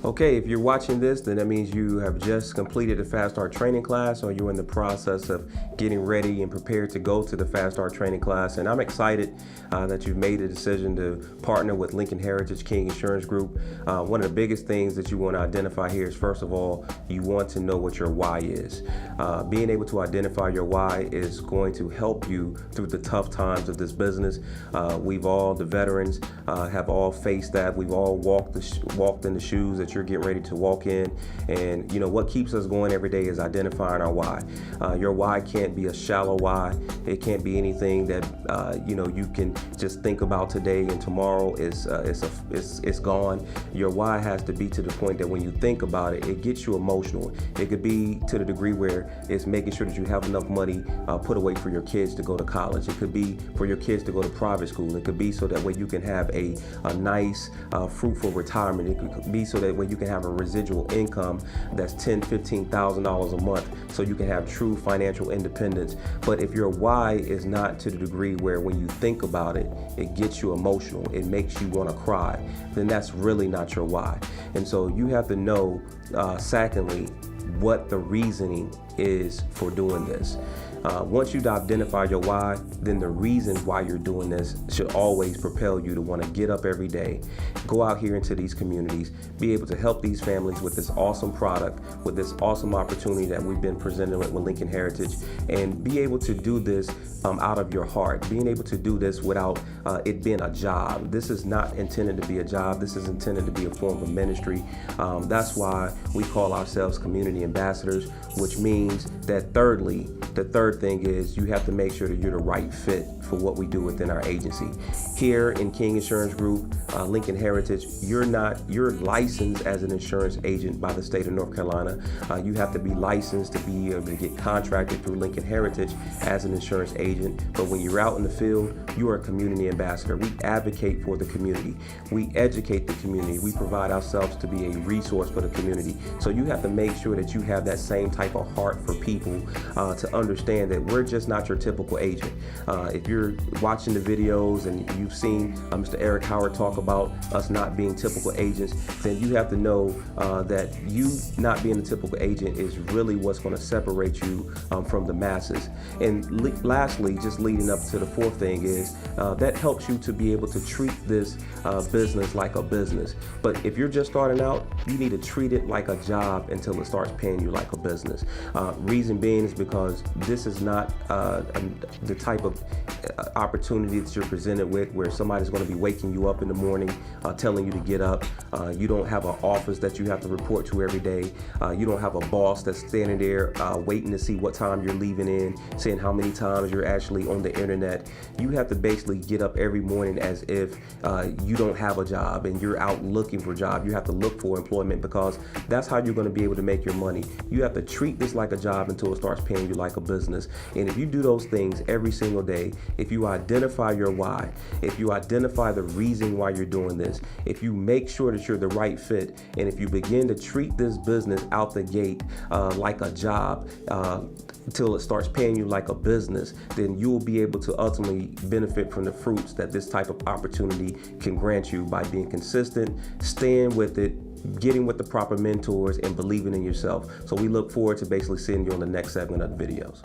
Okay, if you're watching this, then that means you have just completed the Fast Start training class, or you're in the process of getting ready and prepared to go to the Fast Start training class. And I'm excited that you've made the decision to partner with Lincoln Heritage King Insurance Group. One of the biggest things that you want to identify here is, first of all, you want to know what your why is. Being able to identify your why is going to help you through the tough times of this business. We've all, the veterans, have all faced that. We've all walked in the shoes that you're getting ready to walk in, and what keeps us going every day is identifying our why. Your why can't be a shallow why. It can't be anything that you can just think about today and tomorrow it's gone. Your why has to be to the point that when you think about it, it gets you emotional. It could be to the degree where it's making sure that you have enough money put away for your kids to go to college. It could be for your kids to go to private school. It could be so that way you can have a nice fruitful retirement. It could be so that way you can have a residual income that's $10,000-$15,000 a month, so you can have true financial independence. But if your why is not to the degree where when you think about it, it gets you emotional, it makes you want to cry, then that's really not your why. And so you have to know, secondly, what the reasoning is for doing this. Once you've identified your why, then the reason why you're doing this should always propel you to want to get up every day, go out here into these communities, be able to help these families with this awesome product, with this awesome opportunity that we've been presented with Lincoln Heritage, and be able to do this out of your heart, being able to do this without it being a job. This is not intended to be a job. This is intended to be a form of ministry. That's why we call ourselves community ambassadors, which means that thirdly, the third thing is you have to make sure that you're the right fit for what we do within our agency. Here in King Insurance Group, Lincoln Heritage, you're licensed as an insurance agent by the state of North Carolina. You have to be licensed to be able to get contracted through Lincoln Heritage as an insurance agent. But when you're out in the field, you are a community ambassador. We advocate for the community. We educate the community. We provide ourselves to be a resource for the community. So you have to make sure that you have that same type of heart for people to understand that we're just not your typical agent. If you're watching the videos and you've seen Mr. Eric Howard talk about us not being typical agents, then you have to know that you not being a typical agent is really what's going to separate you from the masses. And lastly, just leading up to the fourth thing is that helps you to be able to treat this business like a business. But if you're just starting out, you need to treat it like a job until it starts paying you like a business. Reason being is because this is not the type of opportunity that you're presented with where somebody's going to be waking you up in the morning, telling you to get up. You don't have an office that you have to report to every day. You don't have a boss that's standing there waiting to see what time you're leaving in, saying how many times you're actually on the internet. You have to basically get up every morning as if you don't have a job and you're out looking for a job. You have to look for employment because that's how you're going to be able to make your money. You have to treat this like a job until it starts paying you like a business. And if you do those things every single day, if you identify your why, if you identify the reason why you're doing this, if you make sure that you're the right fit, and if you begin to treat this business out the gate like a job until it starts paying you like a business, then you will be able to ultimately benefit from the fruits that this type of opportunity can grant you by being consistent, staying with it, getting with the proper mentors, and believing in yourself. So we look forward to basically seeing you on the next segment of the videos.